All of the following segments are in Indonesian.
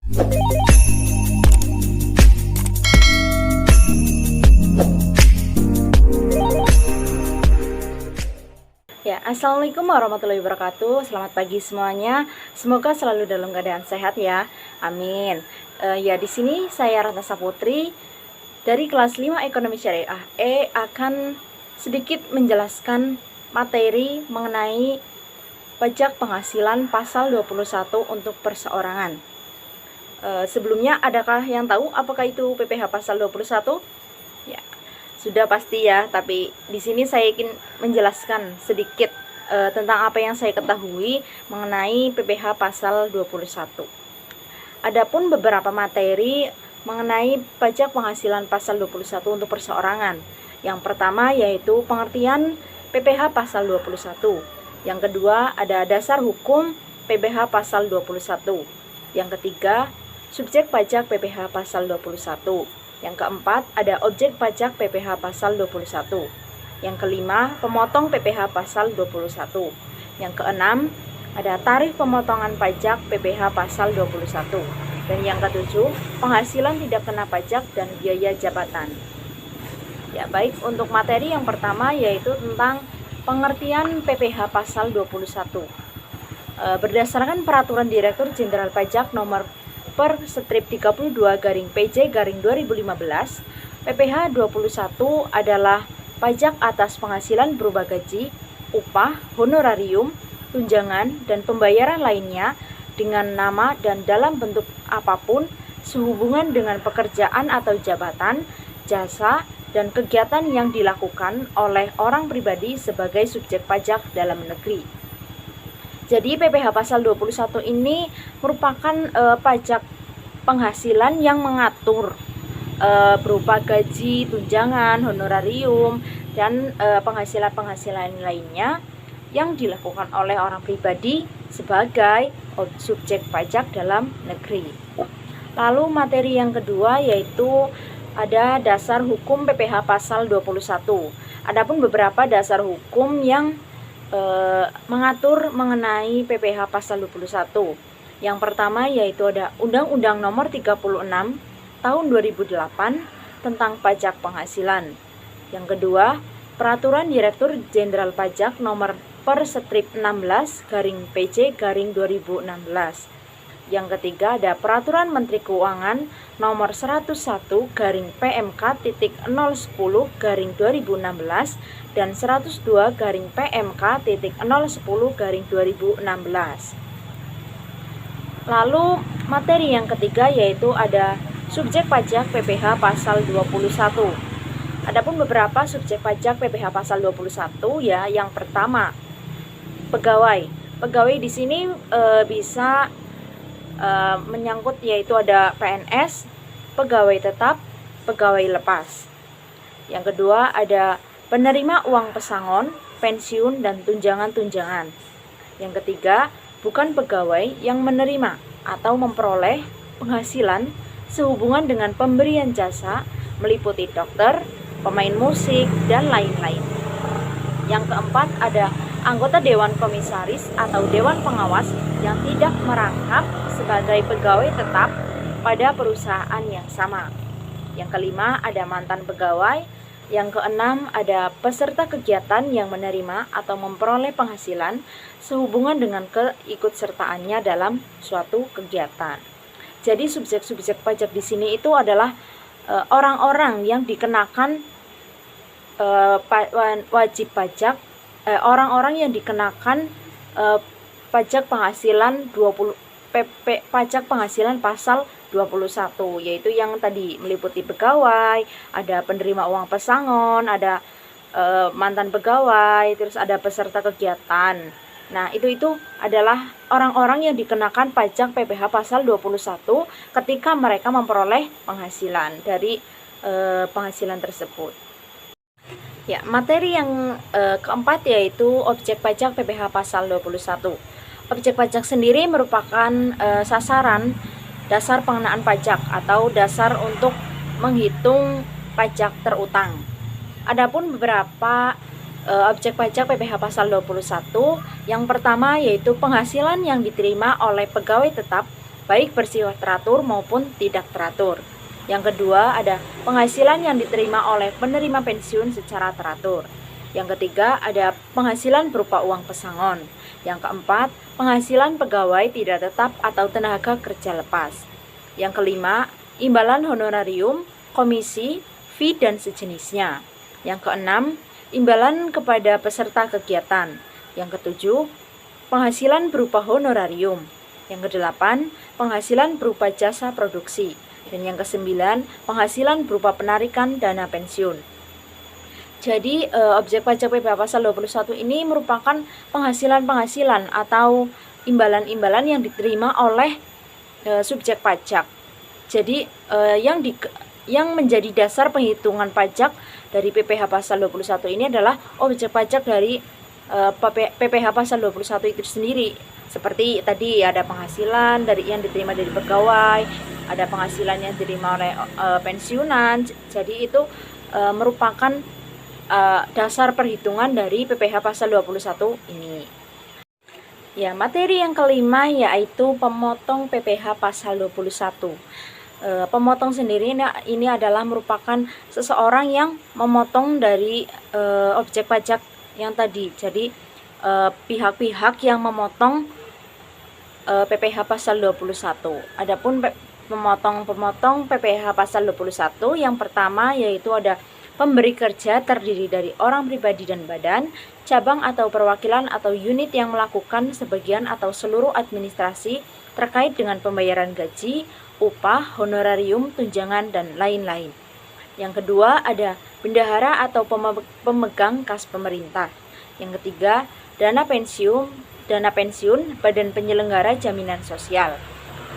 Ya, assalamualaikum warahmatullahi wabarakatuh. Selamat pagi semuanya. Semoga selalu dalam keadaan sehat ya. Amin. Ya, di sini saya Ratna Saputri dari kelas 5 Ekonomi Syariah akan sedikit menjelaskan materi mengenai pajak penghasilan pasal 21 untuk perseorangan. Sebelumnya, adakah yang tahu apakah itu PPh pasal 21? Ya, sudah pasti ya, tapi di sini saya ingin menjelaskan sedikit tentang apa yang saya ketahui mengenai PPh pasal 21. Adapun beberapa materi mengenai pajak penghasilan pasal 21 untuk perseorangan. Yang pertama yaitu pengertian PPh pasal 21. Yang kedua ada dasar hukum PPh pasal 21. Yang ketiga subjek pajak PPh pasal 21. Yang keempat, ada objek pajak PPh pasal 21. Yang kelima, pemotong PPh pasal 21. Yang keenam, ada tarif pemotongan pajak PPh pasal 21. Dan yang ketujuh, penghasilan tidak kena pajak dan biaya jabatan. Ya, baik, untuk materi yang pertama yaitu tentang pengertian PPh pasal 21. Berdasarkan Peraturan Direktur Jenderal Pajak Nomor per strip 32/PJ/2015, PPh 21 adalah pajak atas penghasilan berupa gaji, upah, honorarium, tunjangan, dan pembayaran lainnya dengan nama dan dalam bentuk apapun sehubungan dengan pekerjaan atau jabatan, jasa, dan kegiatan yang dilakukan oleh orang pribadi sebagai subjek pajak dalam negeri. Jadi PPh pasal 21 ini merupakan pajak penghasilan yang mengatur berupa gaji, tunjangan, honorarium, dan penghasilan-penghasilan lainnya yang dilakukan oleh orang pribadi sebagai subjek pajak dalam negeri. Lalu materi yang kedua yaitu ada dasar hukum PPh pasal 21. Adapun beberapa dasar hukum yang mengatur mengenai PPh pasal 21. Yang pertama yaitu ada Undang-Undang Nomor 36 Tahun 2008 tentang pajak penghasilan. Yang kedua, Peraturan Direktur Jenderal Pajak Nomor per strip 16/PJ/2016. Yang ketiga ada Peraturan Menteri Keuangan Nomor 101/PMK.010/2016 dan 102/PMK.010/2016. Lalu materi yang ketiga yaitu ada subjek pajak PPh pasal 21. Adapun beberapa subjek pajak PPh pasal 21 ya. Yang pertama, pegawai. Pegawai di sini bisa menyangkut yaitu ada PNS, pegawai tetap, pegawai lepas. Yang kedua ada penerima uang pesangon, pensiun, dan tunjangan-tunjangan. Yang ketiga, bukan pegawai yang menerima atau memperoleh penghasilan sehubungan dengan pemberian jasa meliputi dokter, pemain musik, dan lain-lain. Yang keempat ada anggota Dewan Komisaris atau Dewan Pengawas yang tidak merangkap sebagai pegawai tetap pada perusahaan yang sama. Yang kelima ada mantan pegawai. Yang keenam ada peserta kegiatan yang menerima atau memperoleh penghasilan sehubungan dengan keikutsertaannya dalam suatu kegiatan. Jadi subjek-subjek pajak di sini itu adalah orang-orang yang dikenakan wajib pajak, orang-orang yang dikenakan pajak penghasilan 20 pajak penghasilan pasal 21, yaitu yang tadi meliputi pegawai, ada penerima uang pesangon, ada mantan pegawai, terus ada peserta kegiatan. Nah, itu adalah orang-orang yang dikenakan pajak PPh pasal 21 ketika mereka memperoleh penghasilan dari penghasilan tersebut. Ya, materi yang keempat yaitu objek pajak PPh pasal 21. Objek pajak sendiri merupakan sasaran dasar pengenaan pajak atau dasar untuk menghitung pajak terutang. Adapun beberapa objek pajak PPh pasal 21, yang pertama yaitu penghasilan yang diterima oleh pegawai tetap baik bersifat teratur maupun tidak teratur. Yang kedua, ada penghasilan yang diterima oleh penerima pensiun secara teratur. Yang ketiga, ada penghasilan berupa uang pesangon. Yang keempat, penghasilan pegawai tidak tetap atau tenaga kerja lepas. Yang kelima, imbalan honorarium, komisi, fee, dan sejenisnya. Yang keenam, imbalan kepada peserta kegiatan. Yang ketujuh, penghasilan berupa honorarium. Yang kedelapan, penghasilan berupa jasa produksi. Dan yang kesembilan, penghasilan berupa penarikan dana pensiun. Jadi objek pajak PPh pasal 21 ini merupakan penghasilan-penghasilan atau imbalan-imbalan yang diterima oleh subjek pajak. Jadi yang menjadi dasar penghitungan pajak dari PPh pasal 21 ini adalah objek pajak dari PPh pasal 21 itu sendiri. Seperti tadi ada penghasilan yang diterima dari pegawai, ada penghasilan yang diterima oleh pensiunan. Jadi itu merupakan dasar perhitungan dari PPh pasal 21 ini. Ya, materi yang kelima yaitu pemotong PPh pasal 21. Pemotong sendiri ini adalah merupakan seseorang yang memotong dari objek pajak yang tadi. Jadi pihak-pihak yang memotong PPh pasal 21. Adapun pemotong PPh pasal 21 yang pertama yaitu ada pemberi kerja terdiri dari orang pribadi dan badan, cabang atau perwakilan atau unit yang melakukan sebagian atau seluruh administrasi terkait dengan pembayaran gaji, upah, honorarium, tunjangan, dan lain-lain. Yang kedua ada bendahara atau pemegang kas pemerintah. Yang ketiga, dana pensiun, badan penyelenggara jaminan sosial.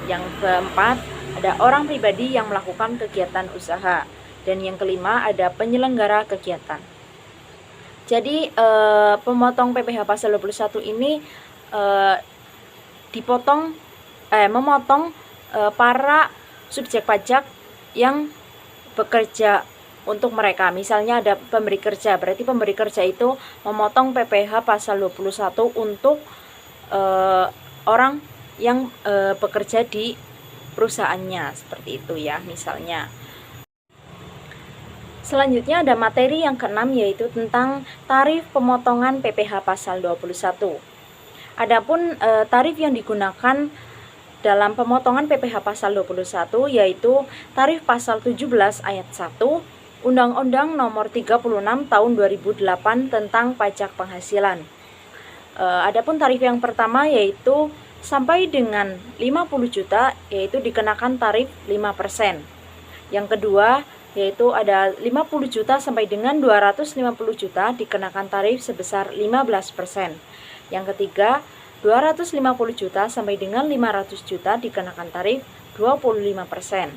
Yang keempat, ada orang pribadi yang melakukan kegiatan usaha. Dan yang kelima, ada penyelenggara kegiatan. Jadi pemotong PPh pasal 21 ini memotong para subjek pajak yang bekerja untuk mereka. Misalnya ada pemberi kerja, berarti pemberi kerja itu memotong PPh pasal 21 untuk orang yang bekerja di perusahaannya, seperti itu ya misalnya. Selanjutnya ada materi yang keenam yaitu tentang tarif pemotongan PPh pasal 21. Adapun tarif yang digunakan dalam pemotongan PPh pasal 21 yaitu tarif pasal 17 ayat 1 Undang-Undang Nomor 36 Tahun 2008 tentang pajak penghasilan. Adapun tarif yang pertama yaitu sampai dengan 50 juta yaitu dikenakan tarif 5%. Yang kedua yaitu ada 50 juta sampai dengan 250 juta dikenakan tarif sebesar 15%. Yang ketiga 250 juta sampai dengan 500 juta dikenakan tarif 25%.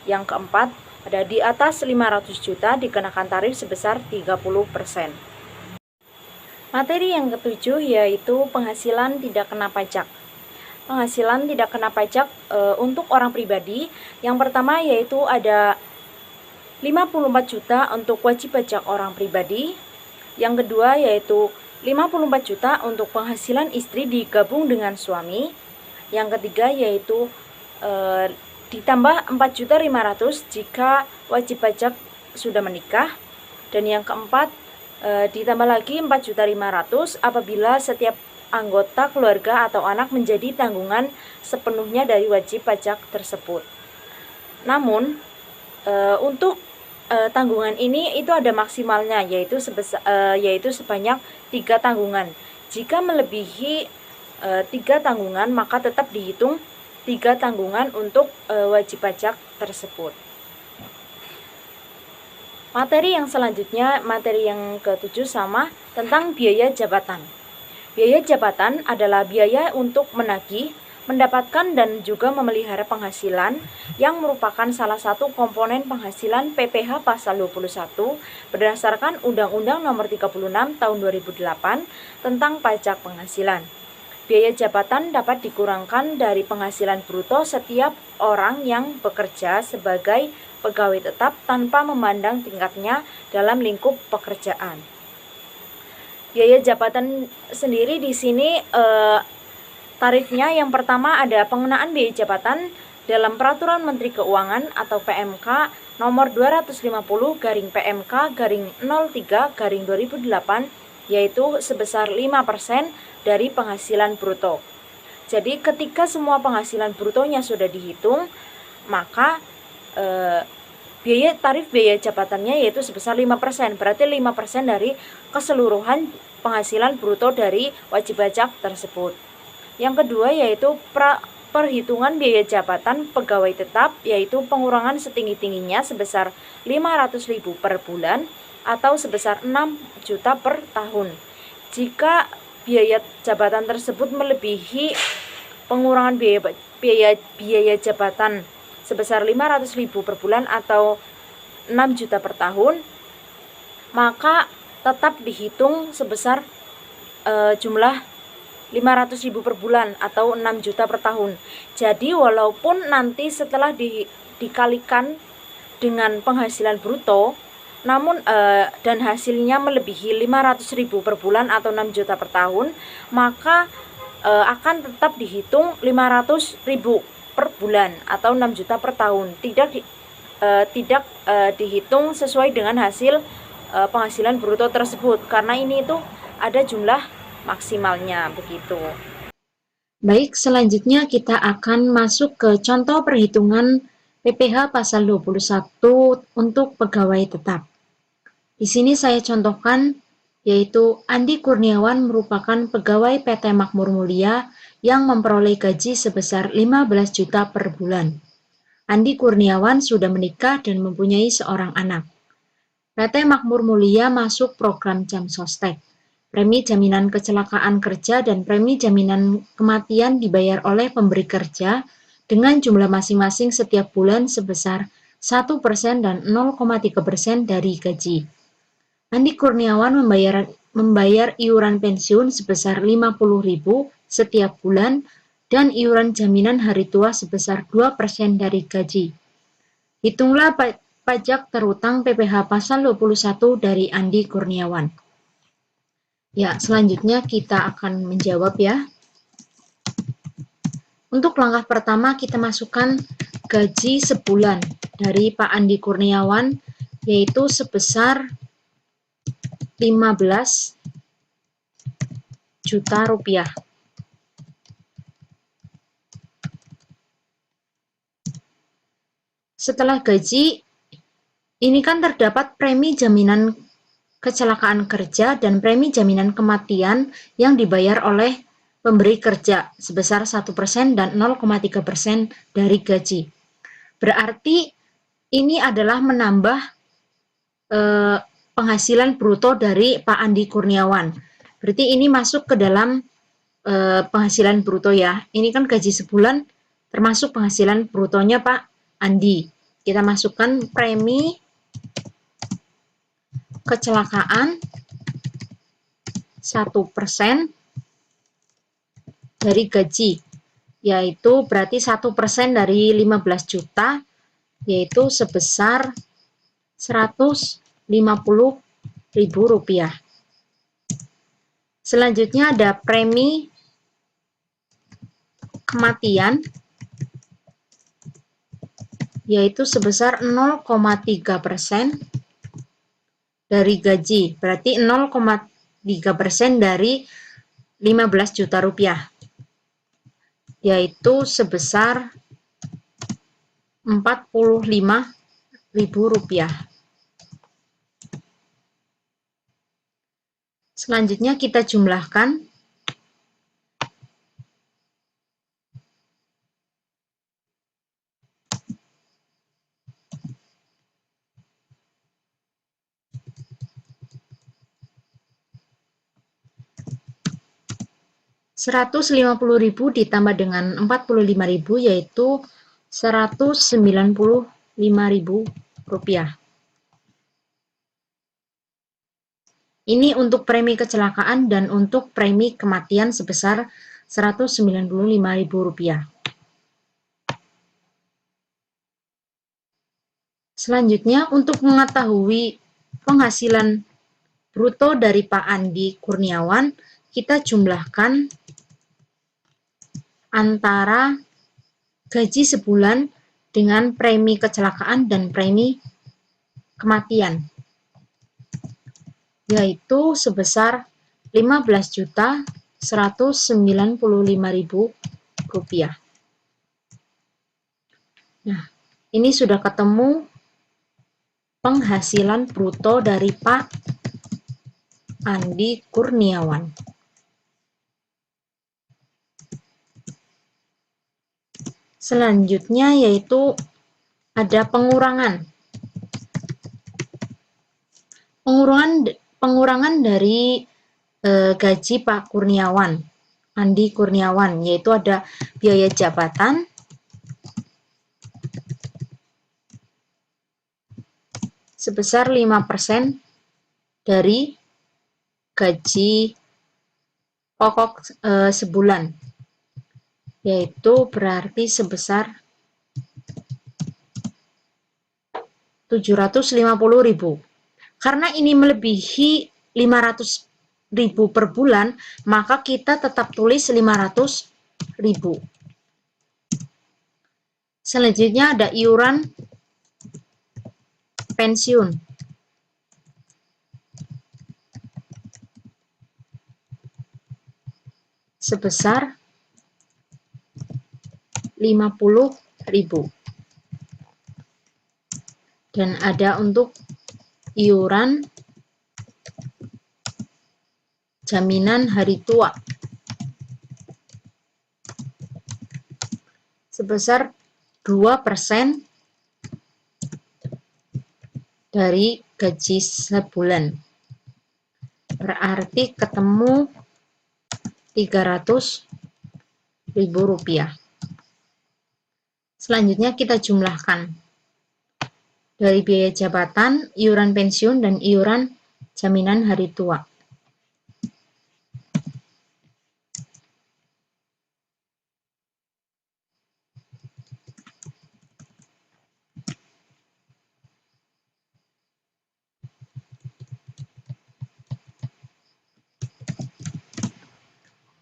Yang keempat ada di atas 500 juta dikenakan tarif sebesar 30%. Materi yang ketujuh yaitu penghasilan tidak kena pajak. Penghasilan tidak kena pajak untuk orang pribadi. Yang pertama yaitu ada 54 juta untuk wajib pajak orang pribadi. Yang kedua yaitu 54 juta untuk penghasilan istri digabung dengan suami. Yang ketiga yaitu ditambah 4.500.000 jika wajib pajak sudah menikah. Dan yang keempat ditambah lagi 4.500.000 apabila setiap anggota keluarga atau anak menjadi tanggungan sepenuhnya dari wajib pajak tersebut. Namun untuk tanggungan ini itu ada maksimalnya yaitu sebanyak 3 tanggungan. Jika melebihi 3 tanggungan maka tetap dihitung 3 tanggungan untuk wajib pajak tersebut. Materi yang selanjutnya, materi yang ke-7 sama tentang biaya jabatan. Biaya jabatan adalah biaya untuk menagih, mendapatkan dan juga memelihara penghasilan yang merupakan salah satu komponen penghasilan PPh pasal 21 berdasarkan Undang-Undang Nomor 36 Tahun 2008 tentang pajak penghasilan. Biaya jabatan dapat dikurangkan dari penghasilan bruto setiap orang yang bekerja sebagai pegawai tetap tanpa memandang tingkatnya dalam lingkup pekerjaan. Biaya jabatan sendiri di sini Tarifnya yang pertama ada pengenaan biaya jabatan dalam Peraturan Menteri Keuangan atau PMK nomor 250-PMK-03-2008 yaitu sebesar 5% dari penghasilan bruto. Jadi ketika semua penghasilan brutonya sudah dihitung, maka tarif biaya jabatannya yaitu sebesar 5%. Berarti 5% dari keseluruhan penghasilan bruto dari wajib pajak tersebut. Yang kedua yaitu perhitungan biaya jabatan pegawai tetap, yaitu pengurangan setinggi-tingginya sebesar 500.000 per bulan atau sebesar 6 juta per tahun. Jika biaya jabatan tersebut melebihi pengurangan biaya jabatan sebesar 500.000 per bulan atau 6 juta per tahun, maka tetap dihitung sebesar jumlah 500.000 per bulan atau 6 juta per tahun. Jadi walaupun nanti setelah dikalikan dengan penghasilan bruto, namun dan hasilnya melebihi 500.000 per bulan atau 6 juta per tahun, maka akan tetap dihitung 500.000 per bulan atau 6 juta per tahun. Tidak dihitung sesuai dengan hasil penghasilan bruto tersebut, karena ini itu ada jumlah maksimalnya begitu. Baik, selanjutnya kita akan masuk ke contoh perhitungan PPh pasal 21 untuk pegawai tetap. Di sini saya contohkan yaitu Andi Kurniawan merupakan pegawai PT Makmur Mulia yang memperoleh gaji sebesar 15 juta per bulan. Andi Kurniawan sudah menikah dan mempunyai seorang anak. PT Makmur Mulia masuk program Jam Sostek. Premi jaminan kecelakaan kerja dan premi jaminan kematian dibayar oleh pemberi kerja dengan jumlah masing-masing setiap bulan sebesar 1% dan 0,3% dari gaji. Andi Kurniawan membayar iuran pensiun sebesar 50.000 setiap bulan dan iuran jaminan hari tua sebesar 2% dari gaji. Hitunglah pajak terutang PPh pasal 21 dari Andi Kurniawan. Ya, selanjutnya kita akan menjawab ya. Untuk langkah pertama kita masukkan gaji sebulan dari Pak Andi Kurniawan yaitu sebesar 15 juta rupiah. Setelah gaji, ini kan terdapat premi jaminan kecelakaan kerja dan premi jaminan kematian yang dibayar oleh pemberi kerja sebesar 1% dan 0,3% dari gaji. Berarti ini adalah menambah penghasilan bruto dari Pak Andi Kurniawan. Berarti ini masuk ke dalam penghasilan bruto ya. Ini kan gaji sebulan termasuk penghasilan brutonya Pak Andi. Kita masukkan premi kecelakaan 1% dari gaji, yaitu berarti 1% dari 15 juta, yaitu sebesar 150.000 rupiah. Selanjutnya ada premi kematian, yaitu sebesar 0,3% dari gaji, berarti 0,3% dari 15 juta rupiah, yaitu sebesar 45.000 rupiah. Selanjutnya kita jumlahkan. Rp150.000 ditambah dengan Rp45.000 yaitu Rp195.000. Ini untuk premi kecelakaan dan untuk premi kematian sebesar Rp195.000. Selanjutnya untuk mengetahui penghasilan bruto dari Pak Andi Kurniawan, kita jumlahkan antara gaji sebulan dengan premi kecelakaan dan premi kematian, yaitu sebesar Rp15.195.000. Nah, ini sudah ketemu penghasilan bruto dari Pak Andi Kurniawan. Selanjutnya yaitu ada pengurangan. Pengurangan dari gaji Pak Kurniawan, Andi Kurniawan, yaitu ada biaya jabatan sebesar 5% dari gaji pokok sebulan, yaitu berarti sebesar 750.000. Karena ini melebihi 500.000 per bulan, maka kita tetap tulis 500.000. Selanjutnya ada iuran pensiun. Sebesar 50.000. Dan ada untuk iuran jaminan hari tua sebesar 2% dari gaji sebulan. Berarti ketemu Rp300.000. Selanjutnya kita jumlahkan dari biaya jabatan, iuran pensiun, dan iuran jaminan hari tua.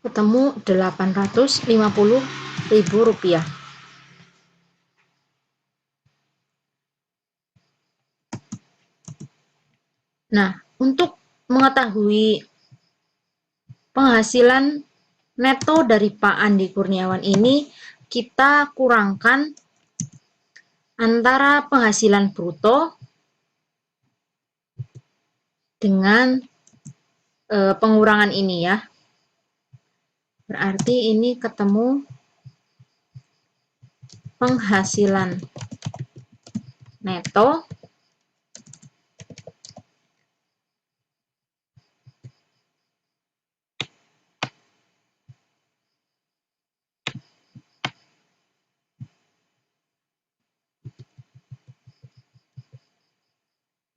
Ketemu Rp850.000. Nah, untuk mengetahui penghasilan neto dari Pak Andi Kurniawan ini, kita kurangkan antara penghasilan bruto dengan pengurangan ini ya. Berarti ini ketemu penghasilan neto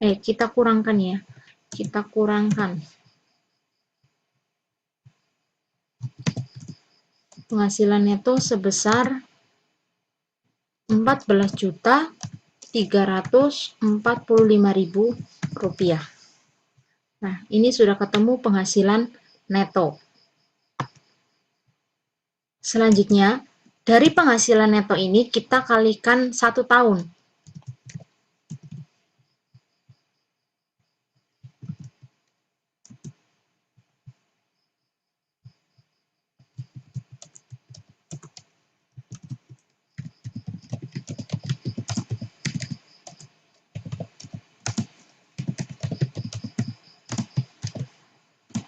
kita kurangkan ya. Kita kurangkan penghasilan neto sebesar Rp14.345.000. Nah, ini sudah ketemu penghasilan neto. Selanjutnya, dari penghasilan neto ini kita kalikan 1 tahun.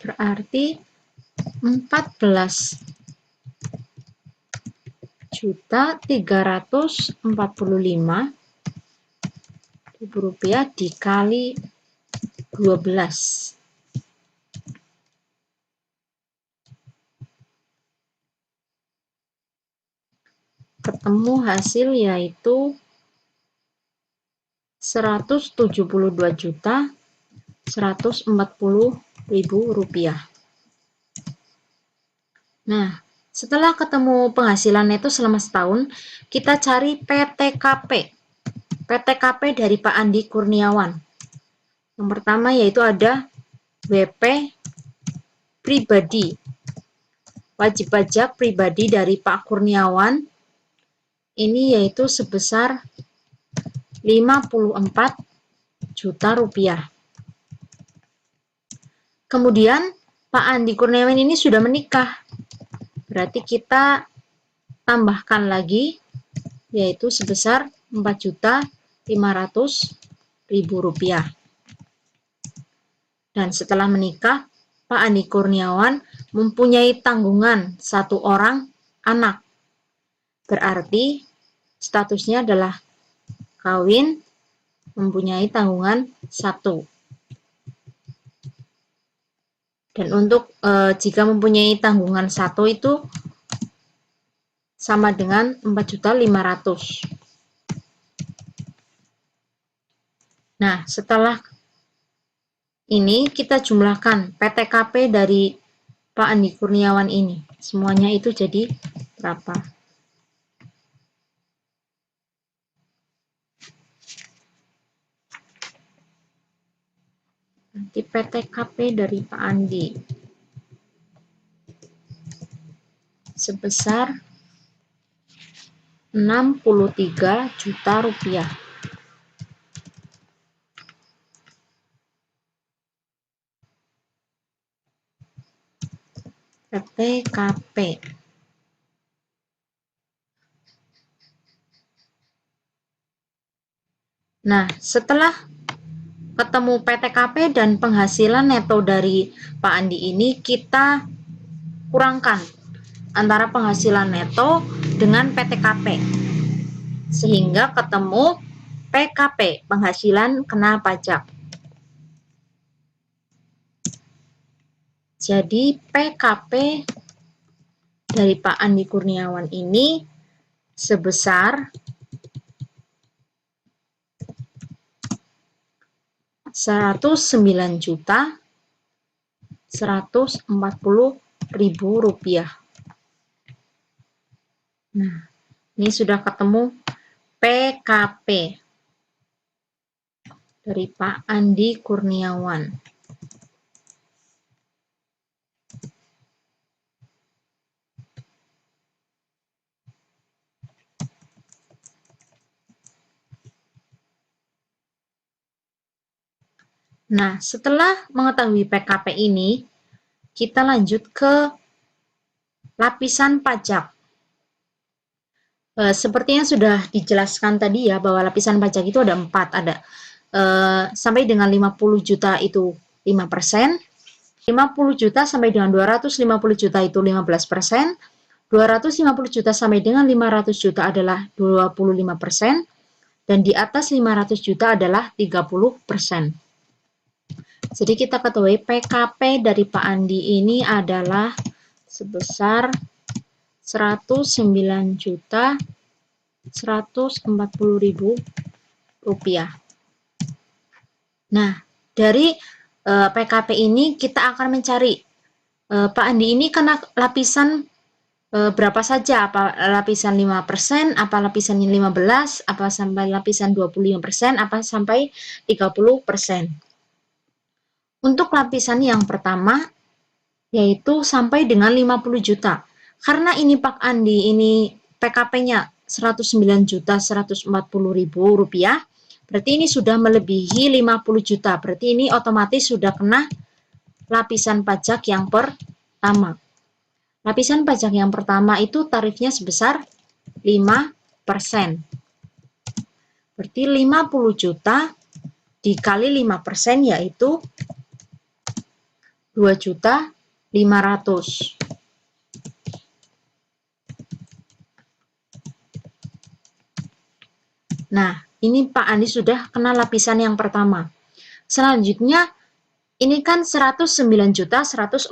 Berarti Rp14.345.000 dikali 12. Ketemu hasil yaitu Rp172.140.000. Nah, setelah ketemu penghasilan neto selama setahun, kita cari PTKP. PTKP dari Pak Andi Kurniawan. Yang pertama yaitu ada WP pribadi. wajib pajak pribadi dari Pak Kurniawan ini yaitu sebesar 54 juta rupiah. Kemudian Pak Andi Kurniawan ini sudah menikah. Berarti kita tambahkan lagi yaitu sebesar 4.500.000 rupiah. Dan setelah menikah, Pak Andi Kurniawan mempunyai tanggungan 1 orang anak. Berarti statusnya adalah kawin, mempunyai tanggungan 1. Dan untuk jika mempunyai tanggungan 1 itu sama dengan 4.500.000. Nah, setelah ini kita jumlahkan PTKP dari Pak Andi Kurniawan ini. Semuanya itu jadi berapa? Nanti PTKP dari Pak Andi sebesar 63 juta rupiah. PTKP. Nah, setelah ketemu PTKP dan penghasilan neto dari Pak Andi ini, kita kurangkan antara penghasilan neto dengan PTKP. Sehingga ketemu PKP, penghasilan kena pajak. Jadi PKP dari Pak Andi Kurniawan ini sebesar 109.140.000 rupiah. Nah, ini sudah ketemu PKP dari Pak Andi Kurniawan. Nah, setelah mengetahui PKP ini, kita lanjut ke lapisan pajak. Seperti yang sudah dijelaskan tadi ya, bahwa lapisan pajak itu ada 4. Ada sampai dengan 50 juta itu 5%, 50 juta sampai dengan 250 juta itu 15%, 250 juta sampai dengan 500 juta adalah 25%, dan di atas 500 juta adalah 30%. Jadi kita ketahui PKP dari Pak Andi ini adalah sebesar 109.140.000 rupiah. Nah, dari PKP ini kita akan mencari Pak Andi ini kena lapisan berapa saja, apa lapisan 5%, apa lapisan 15%, apa sampai lapisan 25%, apa sampai 30%. Untuk lapisan yang pertama, yaitu sampai dengan 50 juta. Karena ini Pak Andi, ini PKP-nya 109.140.000 rupiah, berarti ini sudah melebihi 50 juta. Berarti ini otomatis sudah kena lapisan pajak yang pertama. Lapisan pajak yang pertama itu tarifnya sebesar 5%. Berarti 50 juta dikali 5% yaitu 2.500.000. Nah, ini Pak Andi sudah kena lapisan yang pertama. Selanjutnya, ini kan 109.140.000.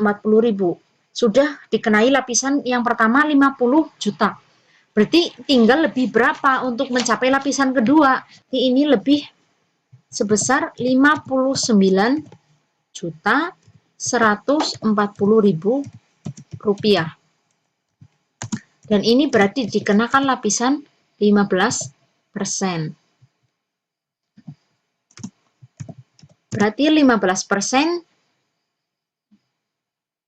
Sudah dikenai lapisan yang pertama 50 juta. Berarti tinggal lebih berapa untuk mencapai lapisan kedua? Ini lebih sebesar 59.140.000 rupiah. Dan ini berarti dikenakan lapisan 15%. Berarti 15%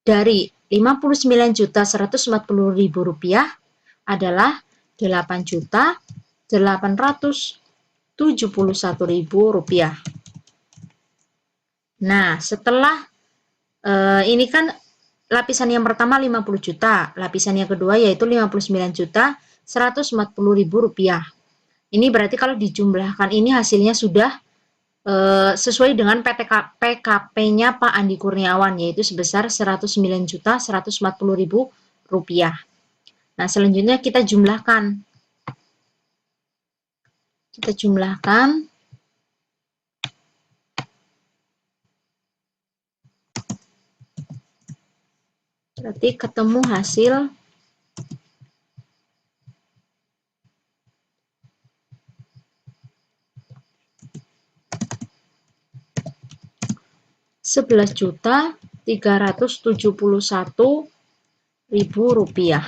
dari Rp59.140.000 adalah Rp8.871.000. Nah, setelah ini kan lapisan yang pertama 50 juta, lapisan yang kedua yaitu Rp59.140.000. Ini berarti kalau dijumlahkan ini hasilnya sudah sesuai dengan PKP-nya Pak Andi Kurniawan, yaitu sebesar Rp109.140.000. Nah, selanjutnya kita jumlahkan. Berarti ketemu hasil Rp11.371.000.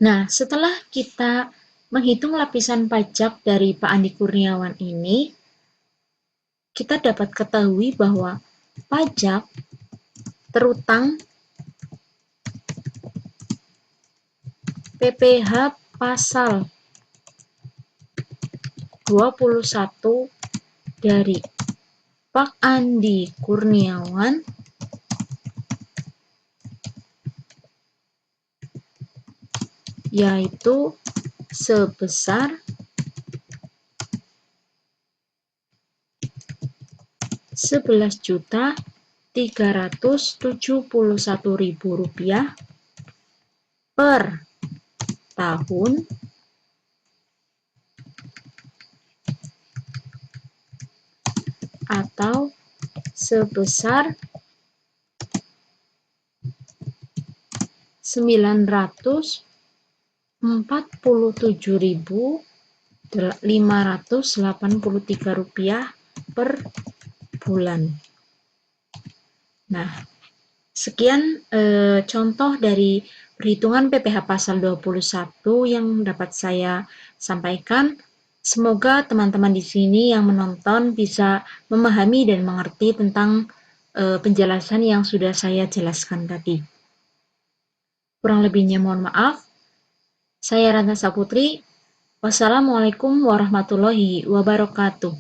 Nah, setelah kita menghitung lapisan pajak dari Pak Andi Kurniawan ini, kita dapat ketahui bahwa pajak terutang PPh pasal 21 dari Pak Andi Kurniawan yaitu sebesar Rp11.371.000 per tahun atau sebesar Rp947.583 per bulan. Nah, sekian contoh dari perhitungan PPh pasal 21 yang dapat saya sampaikan. Semoga teman-teman di sini yang menonton bisa memahami dan mengerti tentang penjelasan yang sudah saya jelaskan tadi. Kurang lebihnya mohon maaf. Saya Ratna Saputri. Wassalamualaikum warahmatullahi wabarakatuh.